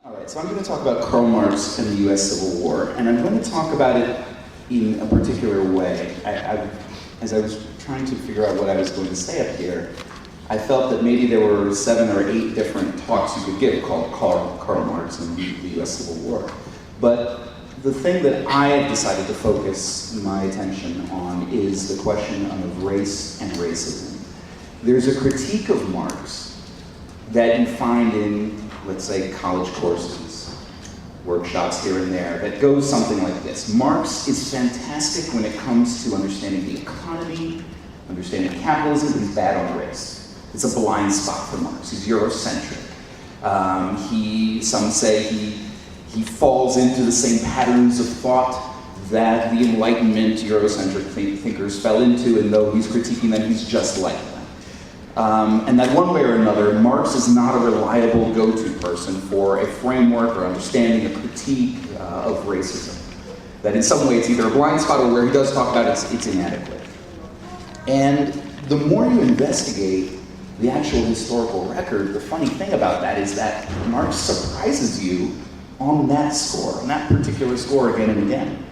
All right, so I'm going to talk about Karl Marx and the U.S. Civil War, and I'm going to talk about it in a particular way. As I was trying to figure out what I was going to say up here, I felt that maybe there were 7 or 8 different talks you could give called Karl Marx and the U.S. Civil War. But the thing that I have decided to focus my attention on is the question of race and racism. There's a critique of Marx that you find in, let's say, college courses, workshops here and there, that goes something like this. Marx is fantastic when it comes to understanding the economy, understanding capitalism, but he's bad on race. It's a blind spot for Marx. He's Eurocentric. Some say he falls into the same patterns of thought that the Enlightenment Eurocentric thinkers fell into, and though he's critiquing them, he's just like them. And that one way or another, Marx is not a reliable go-to person for a framework or understanding, a critique of racism. That in some way it's either a blind spot or where he does talk about it, it's inadequate. And the more you investigate the actual historical record, the funny thing about that is that Marx surprises you on that score, on that particular score again and again.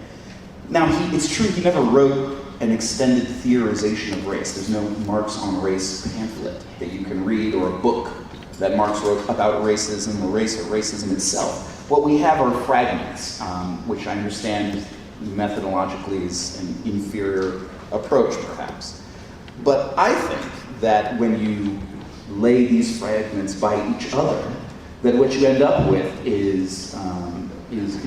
Now, it's true he never wrote an extended theorization of race. There's no Marx on race pamphlet that you can read, or a book that Marx wrote about racism or race or racism itself. What we have are fragments, which I understand methodologically is an inferior approach, perhaps. But I think that when you lay these fragments by each other, that what you end up with is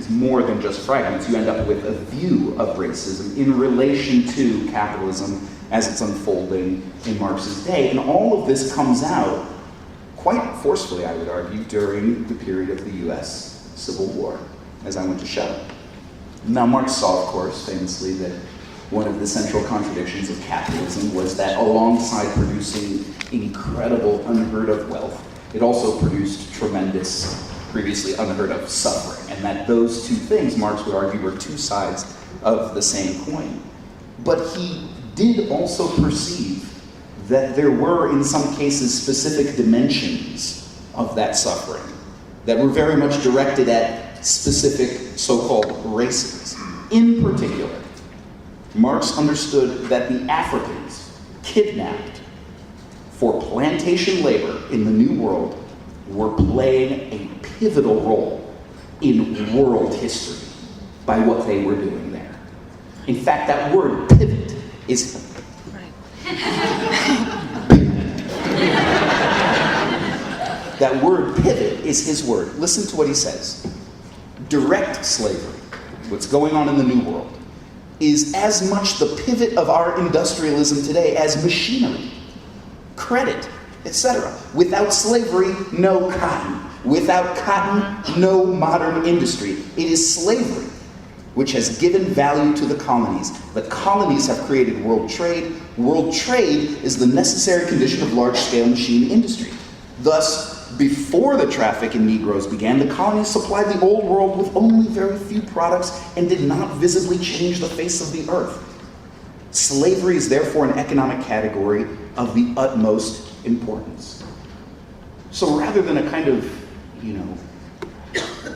more than just fragments. You end up with a view of racism in relation to capitalism as it's unfolding in Marx's day. And all of this comes out quite forcefully, I would argue, during the period of the US Civil War, as I went to show. Now, Marx saw, of course, famously, that one of the central contradictions of capitalism was that alongside producing incredible, unheard of wealth, it also produced tremendous, previously unheard of suffering, and that those two things, Marx would argue, were two sides of the same coin. But he did also perceive that there were, in some cases, specific dimensions of that suffering that were very much directed at specific so-called races. In particular, Marx understood that the Africans kidnapped for plantation labor in the New World were playing a pivotal role in world history by what they were doing there. In fact, that word pivot is... That word pivot is his word. Listen to what he says. Direct slavery, what's going on in the New World, is as much the pivot of our industrialism today as machinery, credit, etc. Without slavery, no cotton. Without cotton, no modern industry. It is slavery which has given value to the colonies. The colonies have created world trade. World trade is the necessary condition of large-scale machine industry. Thus, before the traffic in Negroes began, the colonies supplied the old world with only very few products and did not visibly change the face of the earth. Slavery is therefore an economic category of the utmost importance. So rather than a kind of,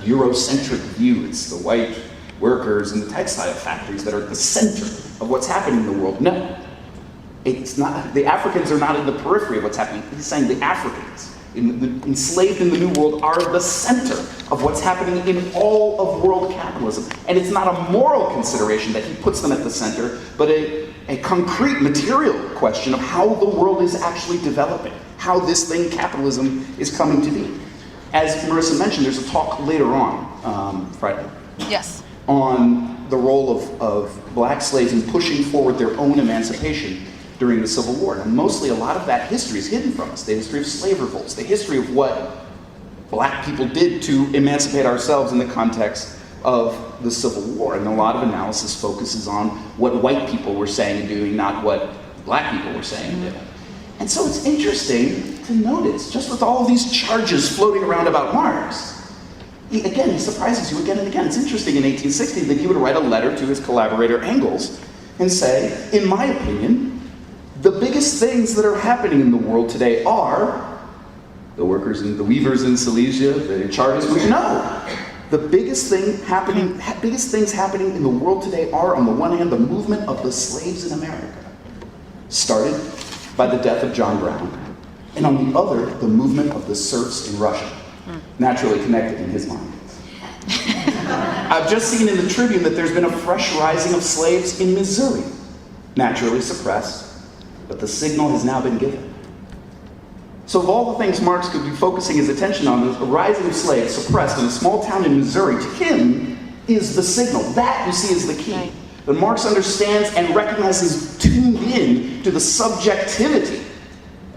Eurocentric view, it's the white workers in the textile factories that are at the center of what's happening in the world. No, it's not. The Africans are not in the periphery of what's happening. He's saying the Africans, enslaved in the New World, are the center of what's happening in all of world capitalism. And it's not a moral consideration that he puts them at the center, but a concrete material question of how the world is actually developing, how this thing, capitalism, is coming to be. As Marissa mentioned, there's a talk later on, Friday. Yes. On the role of black slaves in pushing forward their own emancipation during the Civil War. And mostly a lot of that history is hidden from us. The history of slave revolts, the history of what black people did to emancipate ourselves in the context of the Civil War. And a lot of analysis focuses on what white people were saying and doing, not what black people were saying and doing. And so it's interesting to notice, just with all of these charges floating around about Marx, he surprises you again and again. It's interesting in 1860 that he would write a letter to his collaborator Engels and say, in my opinion, the biggest things that are happening in the world today are the workers and the weavers in Silesia, the Chartists, which no. The biggest things happening in the world today are, on the one hand, the movement of the slaves in America, started by the death of John Brown, and on the other, the movement of the serfs in Russia, naturally connected in his mind. I've just seen in the Tribune that there's been a fresh rising of slaves in Missouri, naturally suppressed, but the signal has now been given. So of all the things Marx could be focusing his attention on, the rising of slaves suppressed in a small town in Missouri, to him is the signal. That, you see, is the key. Right. That Marx understands and recognizes, tuned in to the subjectivity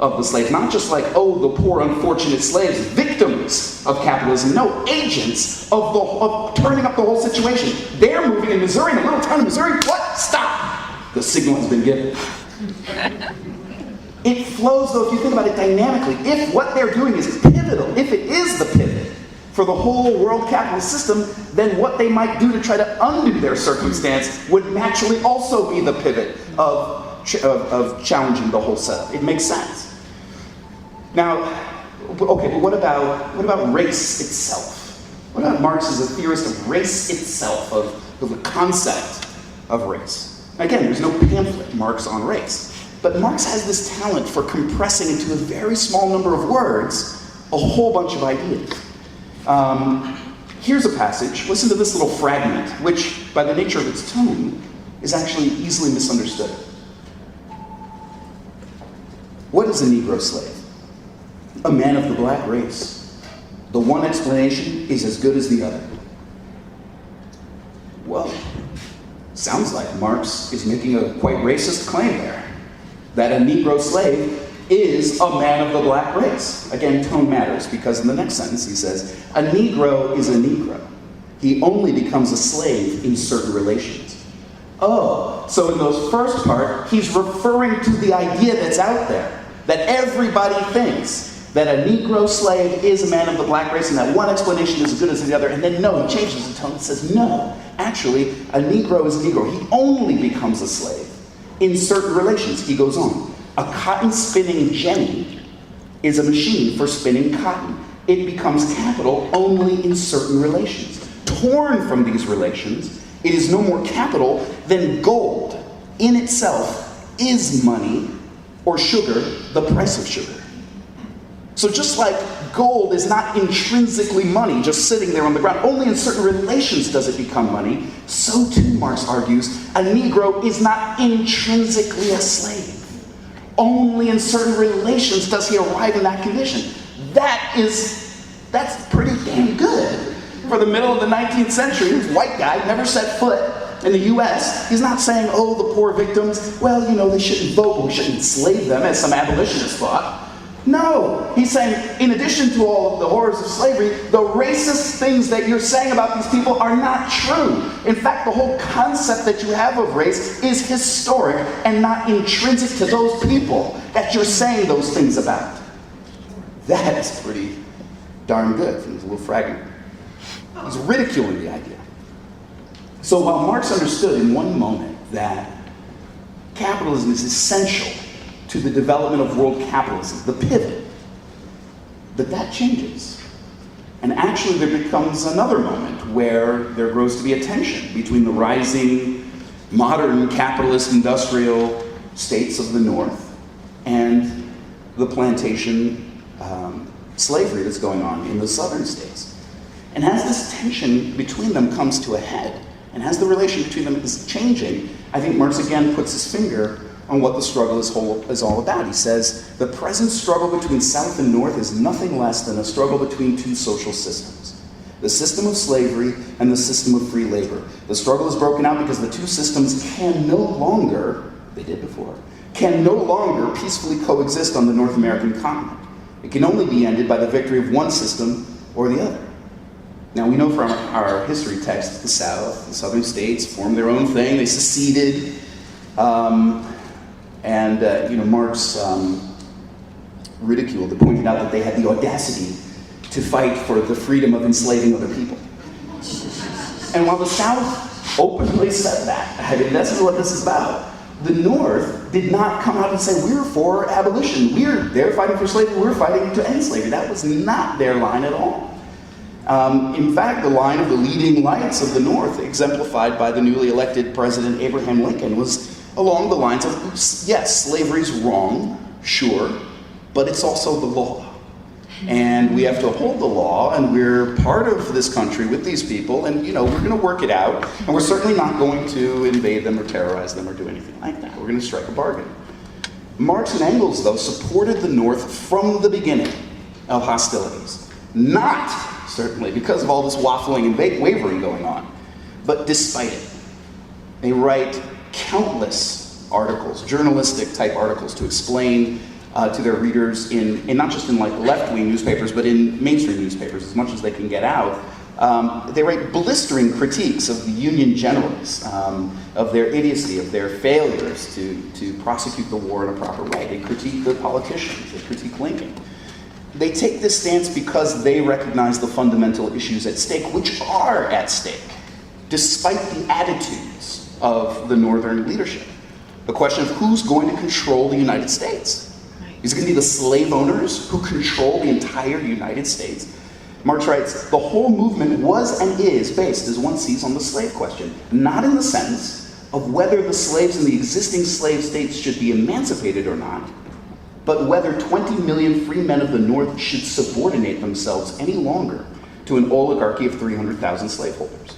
of the slave. Not just like, oh, the poor unfortunate slaves, victims of capitalism. No, agents of turning up the whole situation. They're moving in Missouri, in a little town in Missouri. What? Stop! The signal has been given. It flows, though, if you think about it dynamically. If what they're doing is pivotal, if it is the pivot for the whole world capitalist system, then what they might do to try to undo their circumstance would naturally also be the pivot of challenging the whole setup. It makes sense. Now, okay, but what about race itself? What about Marx as a theorist of race itself, of the concept of race? Again, there's no pamphlet, Marx on race. But Marx has this talent for compressing into a very small number of words a whole bunch of ideas. Here's a passage. Listen to this little fragment, which, by the nature of its tone, is actually easily misunderstood. What is a Negro slave? A man of the black race. The one explanation is as good as the other. Well, sounds like Marx is making a quite racist claim there. That a Negro slave is a man of the black race. Again, tone matters, because in the next sentence he says, a Negro is a Negro. He only becomes a slave in certain relations. Oh, so in those first part, he's referring to the idea that's out there, that everybody thinks that a Negro slave is a man of the black race, and that one explanation is as good as the other, and then no, he changes the tone and says, no, actually, a Negro is a Negro. He only becomes a slave in certain relations. He goes on. A cotton spinning jenny is a machine for spinning cotton. It becomes capital only in certain relations. Torn from these relations, it is no more capital than gold in itself is money, or sugar, the price of sugar. So just like gold is not intrinsically money, just sitting there on the ground, only in certain relations does it become money, so too, Marx argues, a Negro is not intrinsically a slave. Only in certain relations does he arrive in that condition. That's pretty damn good. For the middle of the 19th century, this white guy never set foot in the US. He's not saying, oh, the poor victims, well, you know, they shouldn't vote, but we shouldn't enslave them, as some abolitionists thought. No, he's saying, in addition to all of the horrors of slavery, the racist things that you're saying about these people are not true. In fact, the whole concept that you have of race is historic and not intrinsic to those people that you're saying those things about. That is pretty darn good from this little fragment. He's ridiculing the idea. So while Marx understood in one moment that capitalism is essential to the development of world capitalism, the pivot, but that changes. And actually there becomes another moment where there grows to be a tension between the rising modern capitalist industrial states of the North and the plantation slavery that's going on in the southern states. And as this tension between them comes to a head, and as the relation between them is changing, I think Marx again puts his finger on what the struggle is all about. He says, the present struggle between South and North is nothing less than a struggle between two social systems. The system of slavery and the system of free labor. The struggle is broken out because the two systems can no longer, they did before, can no longer peacefully coexist on the North American continent. It can only be ended by the victory of one system or the other. Now we know from our history text that the South, the southern states, formed their own thing, they seceded, Marx ridiculed and pointed out that they had the audacity to fight for the freedom of enslaving other people. And while the South openly said that, I mean, this is what this is about. the North did not come out and say, we're for abolition. They're fighting for slavery, we're fighting to end slavery. That was not their line at all. In fact, the line of the leading lights of the North, exemplified by the newly elected President Abraham Lincoln, was along the lines of, yes, slavery's wrong, sure, but it's also the law. And we have to uphold the law, and we're part of this country with these people, and we're going to work it out, and we're certainly not going to invade them or terrorize them or do anything like that. We're going to strike a bargain. Marx and Engels, though, supported the North from the beginning of hostilities. Not, certainly, because of all this waffling and wavering going on, but despite it. They write countless articles, journalistic type articles, to explain to their readers in not just in like left-wing newspapers, but in mainstream newspapers as much as they can get out. They write blistering critiques of the Union generals, of their idiocy, of their failures to prosecute the war in a proper way. They critique the politicians, they critique Lincoln. They take this stance because they recognize the fundamental issues at stake, which are at stake, despite the attitudes of the Northern leadership. The question of who's going to control the United States. Is it going to be the slave owners who control the entire United States? Marx writes, the whole movement was and is based, as one sees, on the slave question, not in the sense of whether the slaves in the existing slave states should be emancipated or not, but whether 20 million free men of the North should subordinate themselves any longer to an oligarchy of 300,000 slaveholders.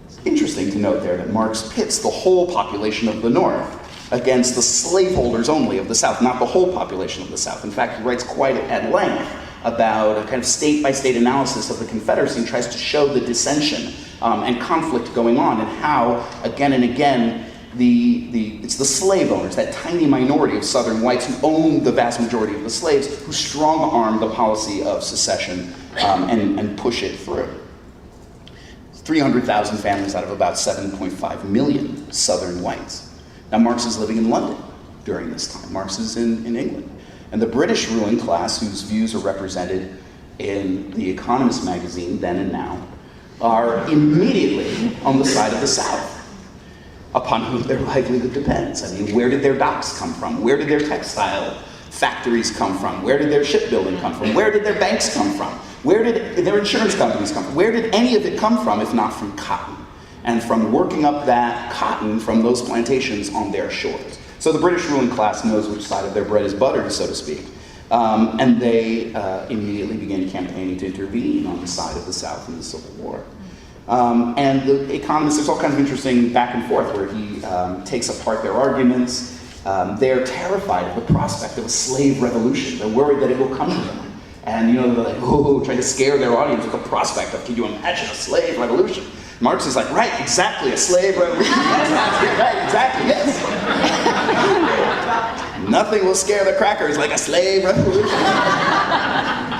It's interesting to note there that Marx pits the whole population of the North against the slaveholders only of the South, not the whole population of the South. In fact, he writes quite at length about a kind of state-by-state analysis of the Confederacy and tries to show the dissension and conflict going on and how, again and again, it's the slave owners, that tiny minority of Southern whites who own the vast majority of the slaves, who strong-arm the policy of secession and push it through. 300,000 families out of about 7.5 million Southern whites. Now, Marx is living in London during this time. Marx is in England. And the British ruling class, whose views are represented in The Economist magazine, then and now, are immediately on the side of the South, upon whom their livelihood depends. I mean, where did their docks come from? Where did their textile factories come from? Where did their shipbuilding come from? Where did their banks come from? Where did their insurance companies come from? Where did any of it come from, if not from cotton? And from working up that cotton from those plantations on their shores. So the British ruling class knows which side of their bread is buttered, so to speak. And they immediately began campaigning to intervene on the side of the South in the Civil War. And the Economist, there's all kinds of interesting back and forth where he takes apart their arguments. They're terrified of the prospect of a slave revolution. They're worried that it will come to them. And they're like, trying to scare their audience with the prospect of, can you imagine a slave revolution? Marx is like, right, exactly, a slave revolution. Right, exactly, yes. Nothing will scare the crackers like a slave revolution.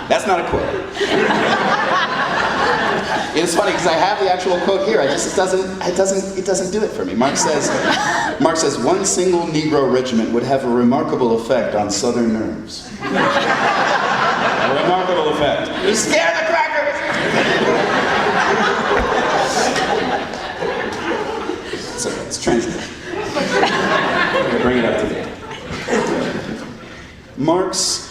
That's not a quote. It's funny because I have the actual quote here. It doesn't do it for me. Marx says, one single Negro regiment would have a remarkable effect on Southern nerves. A remarkable effect. You scare the crackers. So let's translate. Bring it up to date. Marx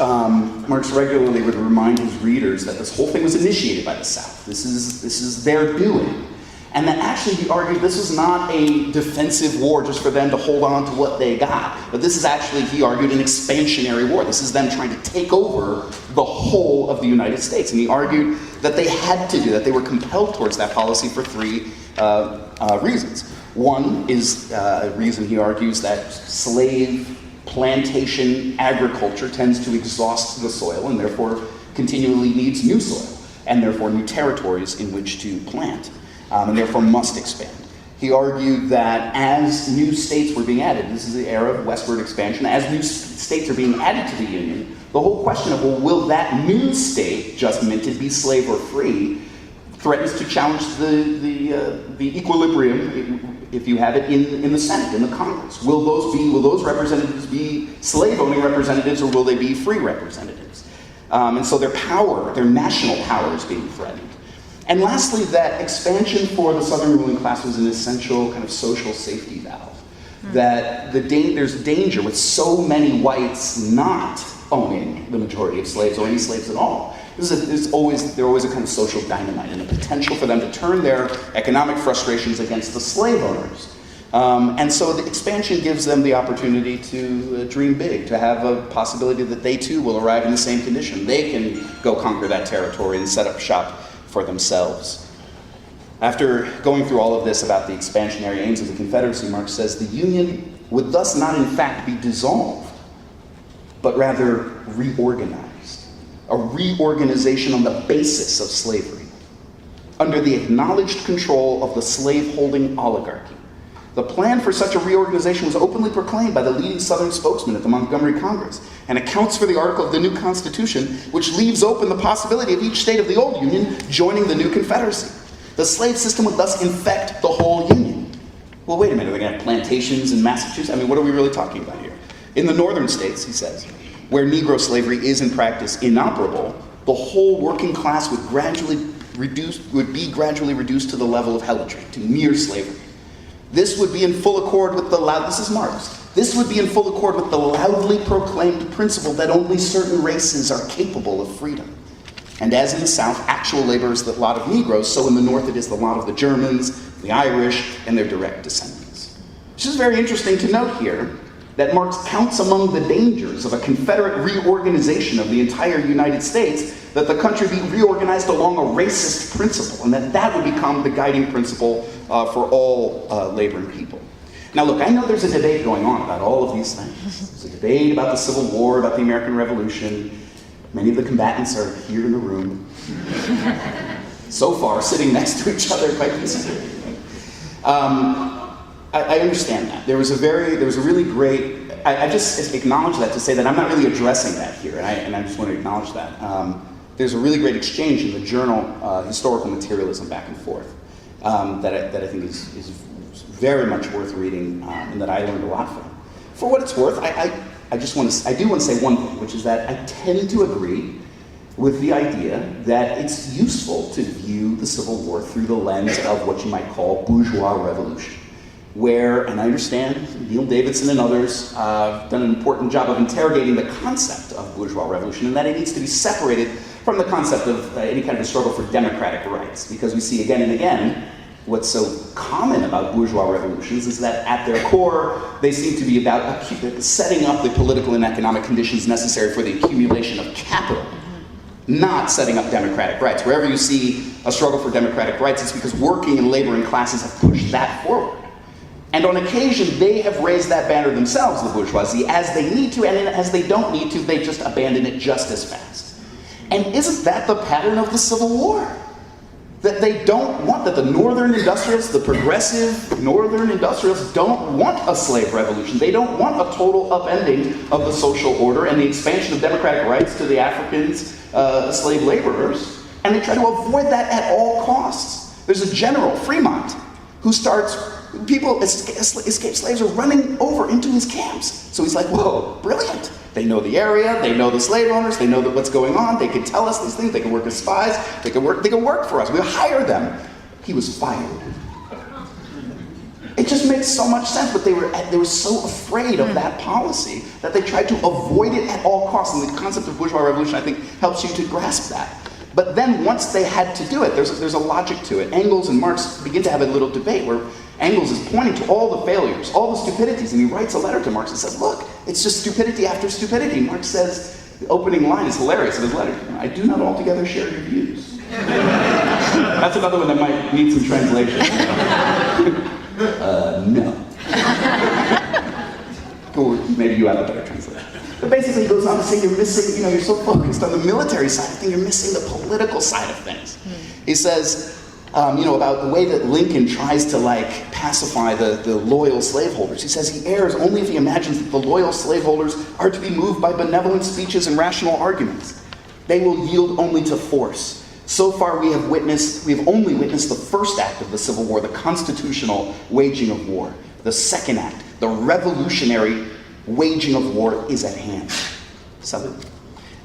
regularly would remind his readers that this whole thing was initiated by the South. This is their doing. And that actually, he argued, this is not a defensive war just for them to hold on to what they got. But this is actually, he argued, an expansionary war. This is them trying to take over the whole of the United States. And he argued that they had to do that. They were compelled towards that policy for three reasons. One is a reason, he argues, that slave plantation agriculture tends to exhaust the soil and therefore continually needs new soil and therefore new territories in which to plant. And therefore must expand. He argued that as new states were being added, this is the era of westward expansion, as new states are being added to the Union, the whole question of, well, will that new state, just minted, be slave or free, threatens to challenge the equilibrium, if you have it, in the Senate, in the Congress. Will those representatives be slave-owning representatives, or will they be free representatives? And so their power, their national power, is being threatened. And lastly, that expansion for the Southern ruling class was an essential kind of social safety valve. that there's danger with so many whites not owning the majority of slaves or any slaves at all. They're always a kind of social dynamite and a potential for them to turn their economic frustrations against the slave owners. And so the expansion gives them the opportunity to dream big, to have a possibility that they too will arrive in the same condition. They can go conquer that territory and set up shop for themselves. After going through all of this about the expansionary aims of the Confederacy, Marx says the Union would thus not in fact be dissolved, but rather reorganized. A reorganization on the basis of slavery, under the acknowledged control of the slave-holding oligarchy. The plan for such a reorganization was openly proclaimed by the leading Southern spokesman at the Montgomery Congress and accounts for the article of the new Constitution, which leaves open the possibility of each state of the old Union joining the new Confederacy. The slave system would thus infect the whole Union. Well, wait a minute, are they going to have plantations in Massachusetts? I mean, what are we really talking about here? In the northern states, he says, where Negro slavery is in practice inoperable, the whole working class would be gradually reduced to the level of helotry, to mere slavery. This would be in full accord with this is Marx. This would be in full accord with the loudly proclaimed principle that only certain races are capable of freedom. And as in the South, actual labor is the lot of Negroes, so in the North it is the lot of the Germans, the Irish, and their direct descendants. It's just very interesting to note here that Marx counts among the dangers of a Confederate reorganization of the entire United States, that the country be reorganized along a racist principle, and that would become the guiding principle for all laboring people. Now look, I know there's a debate going on about all of these things. There's a debate about the Civil War, about the American Revolution. Many of the combatants are here in the room. So far, sitting next to each other quite peacefully. I understand that. There was a really great, I just acknowledge that to say that I'm not really addressing that here, and I just want to acknowledge that. There's a really great exchange in the journal, Historical Materialism, back and forth, that I think is very much worth reading, and that I learned a lot from. For what it's worth, I do want to say one thing, which is that I tend to agree with the idea that it's useful to view the Civil War through the lens of what you might call bourgeois revolution, where, and I understand Neil Davidson and others have done an important job of interrogating the concept of bourgeois revolution, and that it needs to be separated from the concept of any kind of a struggle for democratic rights, because we see again and again what's so common about bourgeois revolutions is that at their core, they seem to be about setting up the political and economic conditions necessary for the accumulation of capital, not setting up democratic rights. Wherever you see a struggle for democratic rights, it's because working and laboring classes have pushed that forward. And on occasion, they have raised that banner themselves, the bourgeoisie, as they need to, and as they don't need to, they just abandon it just as fast. And isn't that the pattern of the Civil War? That they don't want, that the northern industrialists, the progressive northern industrialists don't want a slave revolution. They don't want a total upending of the social order and the expansion of democratic rights to the Africans, slave laborers. And they try to avoid that at all costs. There's a general, Fremont, who starts, escaped slaves are running over into his camps. So he's like, whoa, brilliant. They know the area, they know the slave owners, they know what's going on, they can tell us these things, they can work as spies, they can work for us, we'll hire them. He was fired. It just makes so much sense, but they were so afraid of that policy that they tried to avoid it at all costs, and the concept of bourgeois revolution, I think, helps you to grasp that. But then once they had to do it, there's a logic to it. Engels and Marx begin to have a little debate where Engels is pointing to all the failures, all the stupidities, and he writes a letter to Marx and says, look, it's just stupidity after stupidity. Marx says, the opening line is hilarious in his letter, I do not altogether share your views. That's another one that might need some translation. No. Or maybe you have a better translation. But basically he goes on to say you're missing, you're so focused on the military side of things, you're missing the political side of things. He says, about the way that Lincoln tries to pacify the loyal slaveholders. He says he errs only if he imagines that the loyal slaveholders are to be moved by benevolent speeches and rational arguments. They will yield only to force. So far we have only witnessed the first act of the Civil War, the constitutional waging of war. The second act, the revolutionary waging of war, is at hand.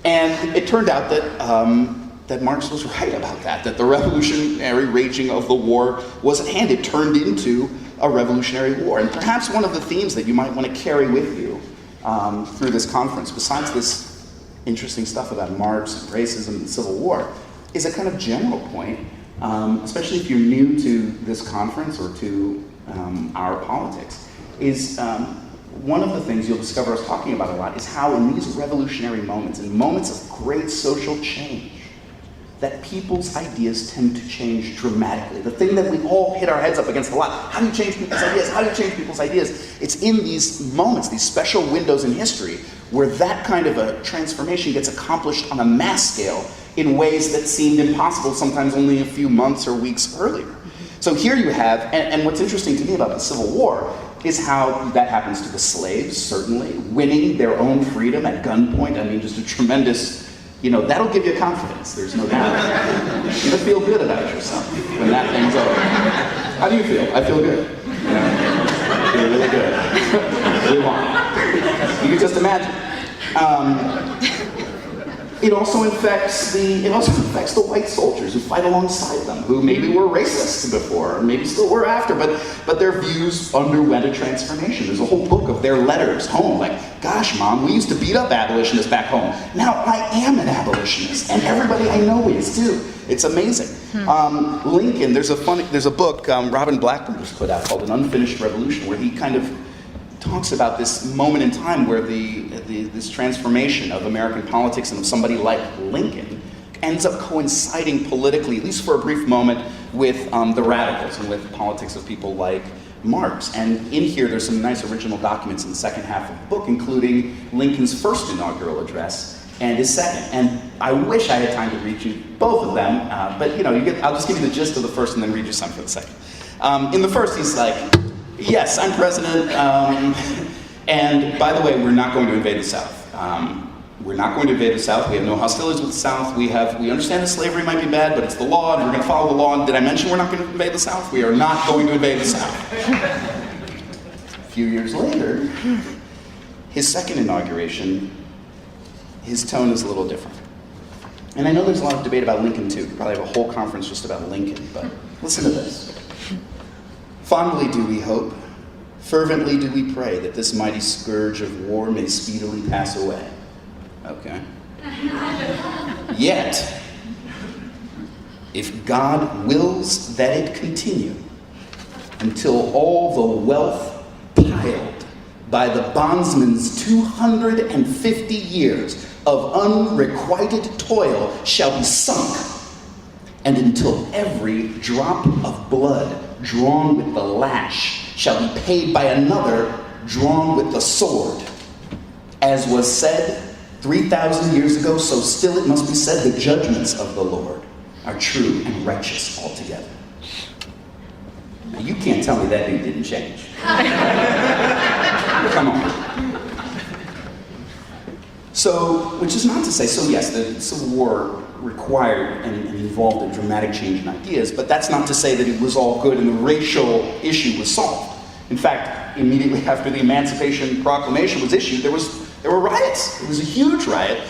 And it turned out that Marx was right about that the revolutionary raging of the war was at hand. It turned into a revolutionary war. And perhaps one of the themes that you might want to carry with you through this conference, besides this interesting stuff about Marx and racism and the Civil War, is a kind of general point, especially if you're new to this conference or to our politics, is one of the things you'll discover us talking about a lot is how in these revolutionary moments, in moments of great social change, that people's ideas tend to change dramatically. The thing that we all hit our heads up against a lot, how do you change people's ideas? How do you change people's ideas? It's in these moments, these special windows in history, where that kind of a transformation gets accomplished on a mass scale in ways that seemed impossible sometimes only a few months or weeks earlier. So here you have, and what's interesting to me about the Civil War is how that happens to the slaves, certainly, winning their own freedom at gunpoint. I mean, just a tremendous, that'll give you confidence, there's no doubt. You're gonna feel good about yourself when that thing's over. How do you feel? I feel good. I feel really good. Really long. You can just imagine. It also affects the white soldiers who fight alongside them, who maybe were racist before, or maybe still were after, but their views underwent a transformation. There's a whole book of their letters home, like, gosh, Mom, we used to beat up abolitionists back home. Now I am an abolitionist, and everybody I know is too. It's amazing. Lincoln, there's a book Robin Blackburn just put out called An Unfinished Revolution, where he kind of talks about this moment in time where this transformation of American politics and of somebody like Lincoln ends up coinciding politically, at least for a brief moment, with the radicals and with politics of people like Marx. And in here, there's some nice original documents in the second half of the book, including Lincoln's first inaugural address and his second. And I wish I had time to read you both of them, but I'll just give you the gist of the first and then read you some for the second. In the first, he's like, yes, I'm president, and by the way, we're not going to invade the South. We're not going to invade the South. We have no hostilities with the South. We understand that slavery might be bad, but it's the law, and we're going to follow the law. And did I mention we're not going to invade the South? We are not going to invade the South. A few years later, his second inauguration, his tone is a little different. And I know there's a lot of debate about Lincoln, too. We probably have a whole conference just about Lincoln, but listen to this. Fondly do we hope, fervently do we pray that this mighty scourge of war may speedily pass away. Okay. Yet, if God wills that it continue until all the wealth piled by the bondsman's 250 years of unrequited toil shall be sunk, and until every drop of blood drawn with the lash shall be paid by another drawn with the sword. As was said 3,000 years ago, so still it must be said, the judgments of the Lord are true and righteous altogether. Now, you can't tell me that thing didn't change. Come on. So, which is not to say, so yes, the Civil War required and involved a dramatic change in ideas, but that's not to say that it was all good and the racial issue was solved. In fact, immediately after the Emancipation Proclamation was issued, there were riots. It was a huge riot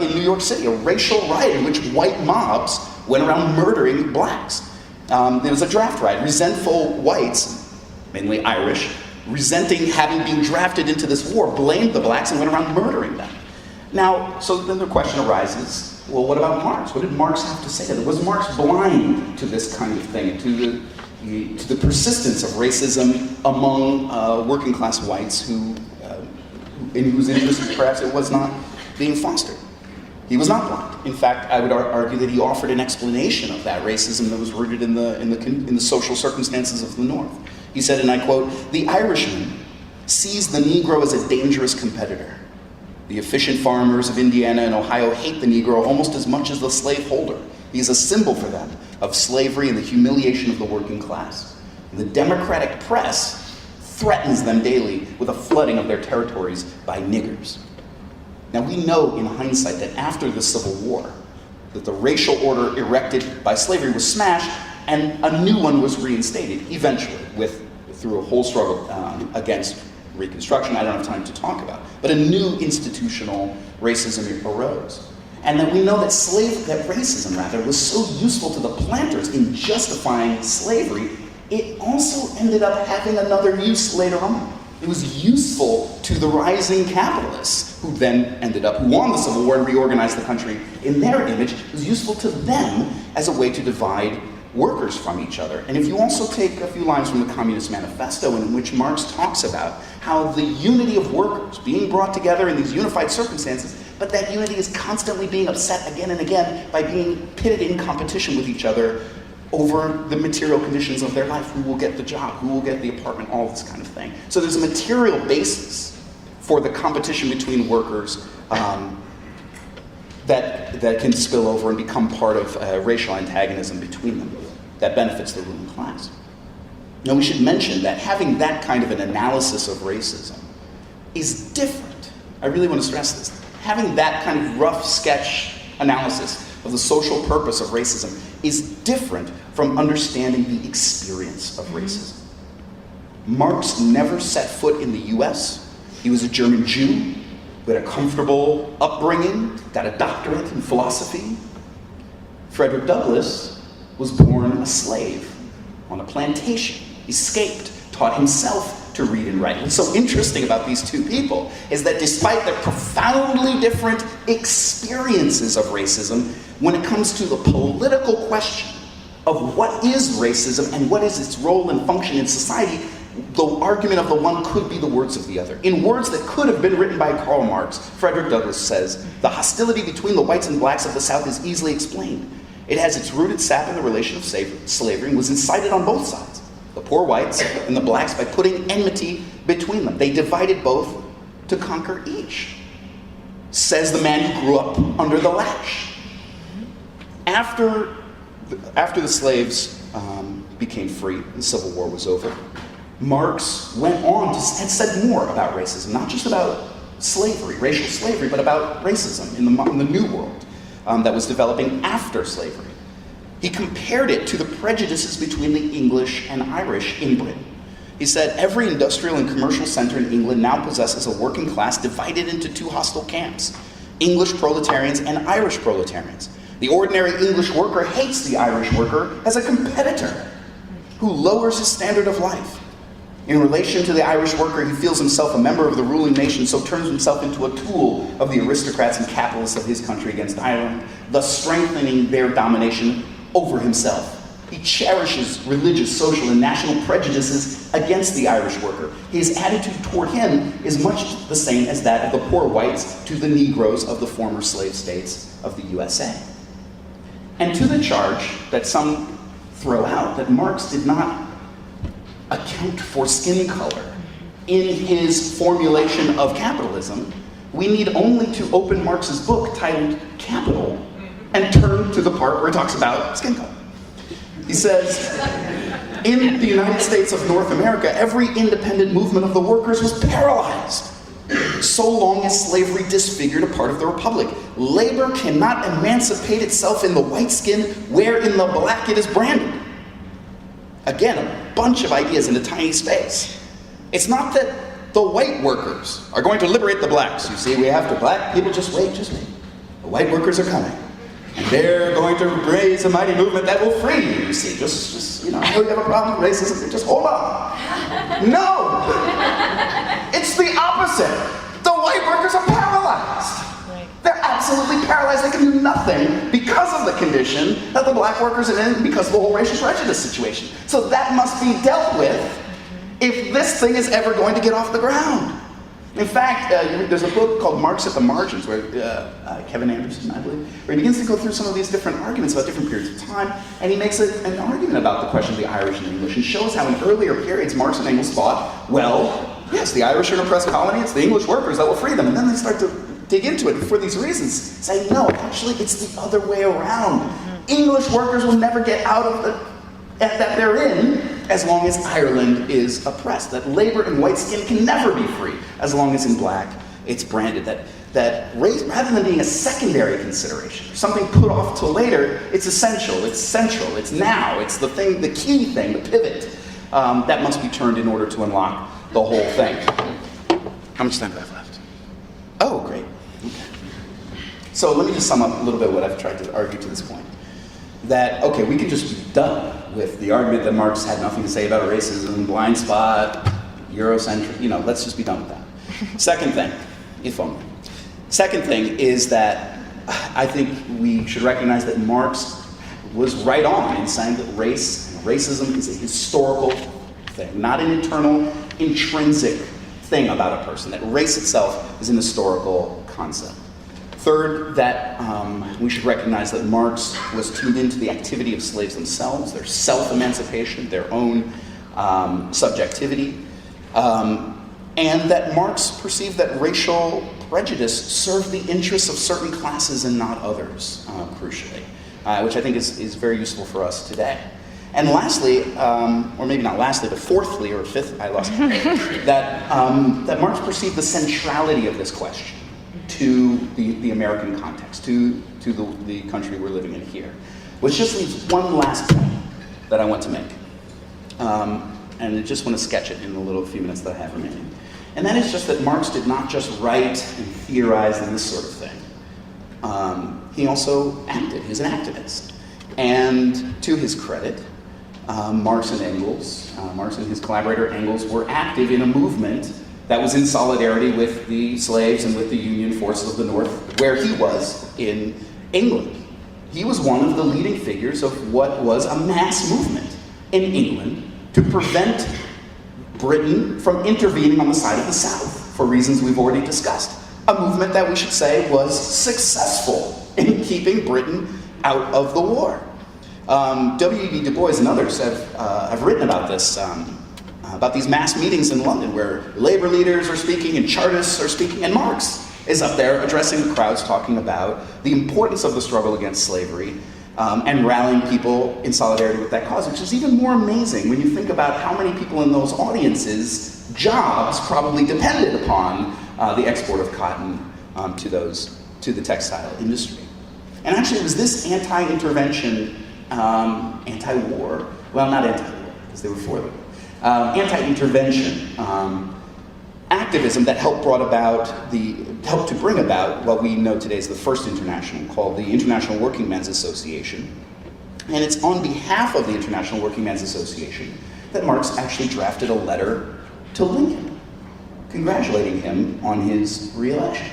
in New York City, a racial riot in which white mobs went around murdering blacks. There was a draft riot. Resentful whites, mainly Irish, resenting having been drafted into this war, blamed the blacks and went around murdering them. Now, so then the question arises, well, what about Marx? What did Marx have to say to that? Was Marx blind to this kind of thing, to the persistence of racism among working class whites in whose interests perhaps it was not being fostered? He was not blind. In fact, I would argue that he offered an explanation of that racism that was rooted in the social circumstances of the North. He said, and I quote, "The Irishman sees the Negro as a dangerous competitor. The efficient farmers of Indiana and Ohio hate the Negro almost as much as the slaveholder. He is a symbol for them of slavery and the humiliation of the working class. And the Democratic press threatens them daily with a flooding of their territories by niggers." Now we know in hindsight that after the Civil War, that the racial order erected by slavery was smashed and a new one was reinstated eventually through a whole struggle against Reconstruction I don't have time to talk about. But a new institutional racism arose. And that we know that racism was so useful to the planters in justifying slavery it also ended up having another use later on. It was useful to the rising capitalists who won the Civil War and reorganized the country in their image. It was useful to them as a way to divide workers from each other. And if you also take a few lines from the Communist Manifesto, in which Marx talks about how the unity of workers being brought together in these unified circumstances, but that unity is constantly being upset again and again by being pitted in competition with each other over the material conditions of their life. Who will get the job? Who will get the apartment? All this kind of thing. So there's a material basis for the competition between workers that can spill over and become part of racial antagonism between them that benefits the ruling class. Now we should mention that having that kind of an analysis of racism is different. I really want to stress this. Having that kind of rough sketch analysis of the social purpose of racism is different from understanding the experience of racism. Marx never set foot in the US. He was a German Jew with a comfortable upbringing, got a doctorate in philosophy. Frederick Douglass was born a slave on a plantation, escaped, taught himself to read and write. What's so interesting about these two people is that despite their profoundly different experiences of racism, when it comes to the political question of what is racism and what is its role and function in society, the argument of the one could be the words of the other. In words that could have been written by Karl Marx, Frederick Douglass says, "The hostility between the whites and blacks of the South is easily explained. It has its rooted sap in the relation of slavery and was incited on both sides, the poor whites and the blacks, by putting enmity between them. They divided both to conquer each," says the man who grew up under the lash. After the slaves became free and the Civil War was over, Marx went on and said more about racism, not just about slavery, racial slavery, but about racism in the New World that was developing after slavery. He compared it to the prejudices between the English and Irish in Britain. He said, "Every industrial and commercial center in England now possesses a working class divided into two hostile camps, English proletarians and Irish proletarians. The ordinary English worker hates the Irish worker as a competitor who lowers his standard of life. In relation to the Irish worker, he feels himself a member of the ruling nation, so turns himself into a tool of the aristocrats and capitalists of his country against Ireland, thus strengthening their domination over himself. He cherishes religious, social, and national prejudices against the Irish worker. His attitude toward him is much the same as that of the poor whites to the Negroes of the former slave states of the USA." And to the charge that some throw out that Marx did not account for skin color in his formulation of capitalism, we need only to open Marx's book titled Capital and turn to the part where he talks about skin color. He says, "In the United States of North America, every independent movement of the workers was paralyzed, so long as slavery disfigured a part of the republic. Labor cannot emancipate itself in the white skin where in the black it is branded." Again, a bunch of ideas in a tiny space. It's not that the white workers are going to liberate the blacks. You see, we have to, black people, just wait. The white workers are coming. And they're going to raise a mighty movement that will free you, see. Just I know you have a problem with racism, just hold on. No! It's the opposite. The white workers are paralyzed. They're absolutely paralyzed. They can do nothing because of the condition that the black workers are in, because of the whole racial prejudice situation. So that must be dealt with if this thing is ever going to get off the ground. In fact, there's a book called Marx at the Margins, where Kevin Anderson, I believe, where he begins to go through some of these different arguments about different periods of time, and he makes an argument about the question of the Irish and English, and shows how in earlier periods Marx and Engels thought, well, yes, the Irish are an oppressed colony, it's the English workers that will free them, and then they start to dig into it for these reasons, saying, no, actually it's the other way around. English workers will never get out of the that they're in as long as Ireland is oppressed. That labor in white skin can never be free as long as in black it's branded. That race, rather than being a secondary consideration, something put off till later, it's essential, it's central, it's now, it's the thing, the key thing, the pivot that must be turned in order to unlock the whole thing. How much time do I have left? Oh, great. Okay. So let me just sum up a little bit what I've tried to argue to this point. That, okay, we can just be done with the argument that Marx had nothing to say about racism, blind spot, Eurocentric, let's just be done with that. Second thing, if only. Second thing is that I think we should recognize that Marx was right on in saying that racism is a historical thing, not an internal, intrinsic thing about a person, that race itself is an historical concept. Third, that we should recognize that Marx was tuned into the activity of slaves themselves, their self-emancipation, their own subjectivity, and that Marx perceived that racial prejudice served the interests of certain classes and not others, crucially, which I think is very useful for us today. And lastly, or maybe not lastly, but fourthly or fifth, I lost it, that Marx perceived the centrality of this question to the American context, to the country we're living in here. Which just leaves one last point that I want to make. And I just want to sketch it in the little few minutes that I have remaining. And that is just that Marx did not just write and theorize and this sort of thing. He also acted. He was an activist. And to his credit, Marx and his collaborator Engels were active in a movement that was in solidarity with the slaves and with the Union forces of the North, where he was in England. He was one of the leading figures of what was a mass movement in England to prevent Britain from intervening on the side of the South, for reasons we've already discussed. A movement that we should say was successful in keeping Britain out of the war. W.E.B. Du Bois and others have written about this, about these mass meetings in London where labor leaders are speaking and Chartists are speaking, and Marx is up there addressing the crowds, talking about the importance of the struggle against slavery and rallying people in solidarity with that cause, which is even more amazing when you think about how many people in those audiences' jobs probably depended upon the export of cotton to the textile industry. And actually it was this anti-intervention, anti-war, well, not anti-war, because they were for the war, anti-intervention activism that helped to bring about what we know today as the first international, called the International Working Men's Association. And it's on behalf of the International Working Men's Association that Marx actually drafted a letter to Lincoln, congratulating him on his re-election.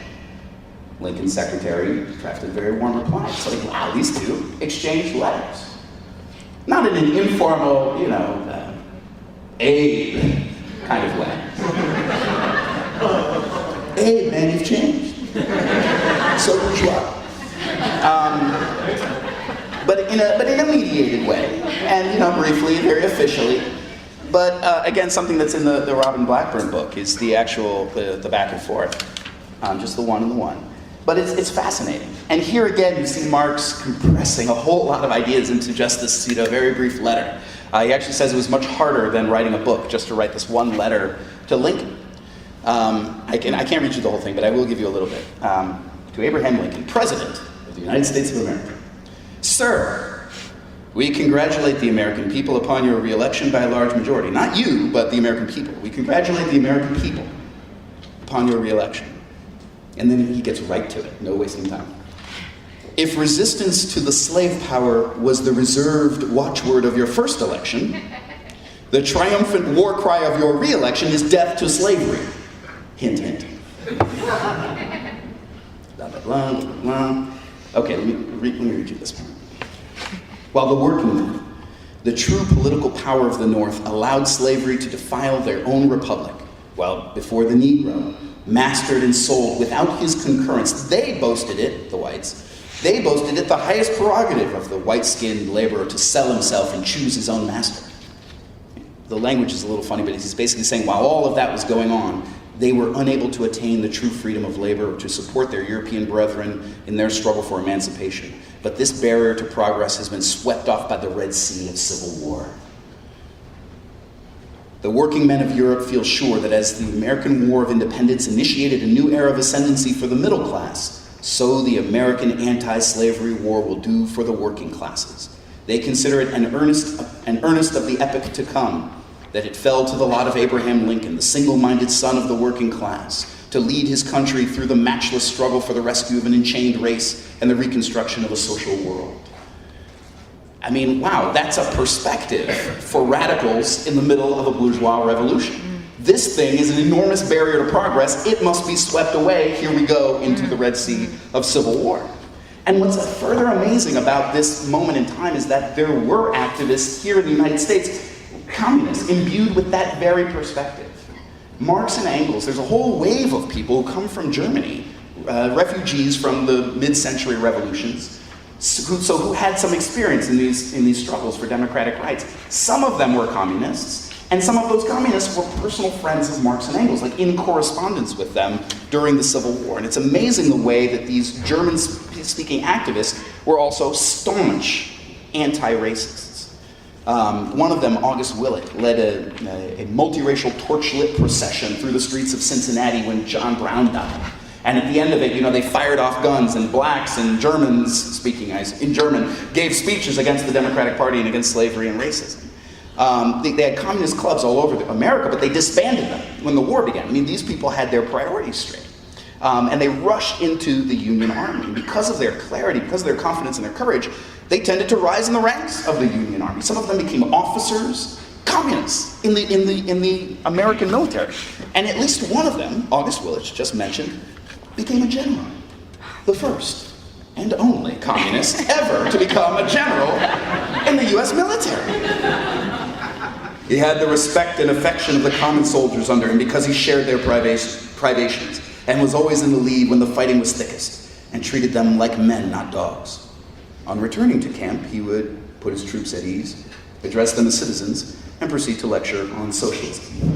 Lincoln's secretary drafted a very warm reply. It's like, wow, these two exchanged letters. Not in an informal, Abe kind of way. Abe, man, you've changed. So did you are. But in a mediated way, and briefly, very officially. But again, something that's in the Robin Blackburn book is the actual the back and forth, just the one and the one. But it's fascinating. And here again, you see Marx compressing a whole lot of ideas into just this very brief letter. He actually says it was much harder than writing a book just to write this one letter to Lincoln. I can't read you the whole thing, but I will give you a little bit. To Abraham Lincoln, President of the United States of America. Sir, we congratulate the American people upon your re-election by a large majority. Not you, but the American people. We congratulate the American people upon your re-election. And then he gets right to it, no wasting time. If resistance to the slave power was the reserved watchword of your first election, the triumphant war cry of your re-election is death to slavery. Hint, hint. Blah, blah, blah, blah, blah. Okay, let me read you this one. While the working men, the true political power of the North, allowed slavery to defile their own republic, while before the Negro, mastered and sold without his concurrence, they boasted it, the whites, they boasted it the highest prerogative of the white-skinned laborer to sell himself and choose his own master. The language is a little funny, but he's basically saying while all of that was going on, they were unable to attain the true freedom of labor or to support their European brethren in their struggle for emancipation. But this barrier to progress has been swept off by the Red Sea of civil war. The working men of Europe feel sure that as the American War of Independence initiated a new era of ascendancy for the middle class, so the American anti-slavery war will do for the working classes. They consider it an earnest of the epoch to come, that it fell to the lot of Abraham Lincoln, the single-minded son of the working class, to lead his country through the matchless struggle for the rescue of an enchained race and the reconstruction of a social world. I mean, wow, that's a perspective for radicals in the middle of a bourgeois revolution. This thing is an enormous barrier to progress. It must be swept away. Here we go into the Red Sea of civil war. And what's further amazing about this moment in time is that there were activists here in the United States, communists, imbued with that very perspective. Marx and Engels, there's a whole wave of people who come from Germany, refugees from the mid-century revolutions, who had some experience in these struggles for democratic rights. Some of them were communists, and some of those communists were personal friends of Marx and Engels, like in correspondence with them during the Civil War. And it's amazing the way that these German-speaking activists were also staunch anti-racists. One of them, August Willich, led a multiracial torch-lit procession through the streets of Cincinnati when John Brown died. And at the end of it, they fired off guns, and blacks and Germans, speaking in German, gave speeches against the Democratic Party and against slavery and racism. They had communist clubs all over America, but they disbanded them when the war began. I mean, these people had their priorities straight. And they rushed into the Union Army. And because of their clarity, because of their confidence and their courage, they tended to rise in the ranks of the Union Army. Some of them became officers, communists in the American military. And at least one of them, August Willich, just mentioned, became a general. The first and only communist ever to become a general in the US military. He had the respect and affection of the common soldiers under him because he shared their privations and was always in the lead when the fighting was thickest and treated them like men, not dogs. On returning to camp, he would put his troops at ease, address them as citizens, and proceed to lecture on socialism.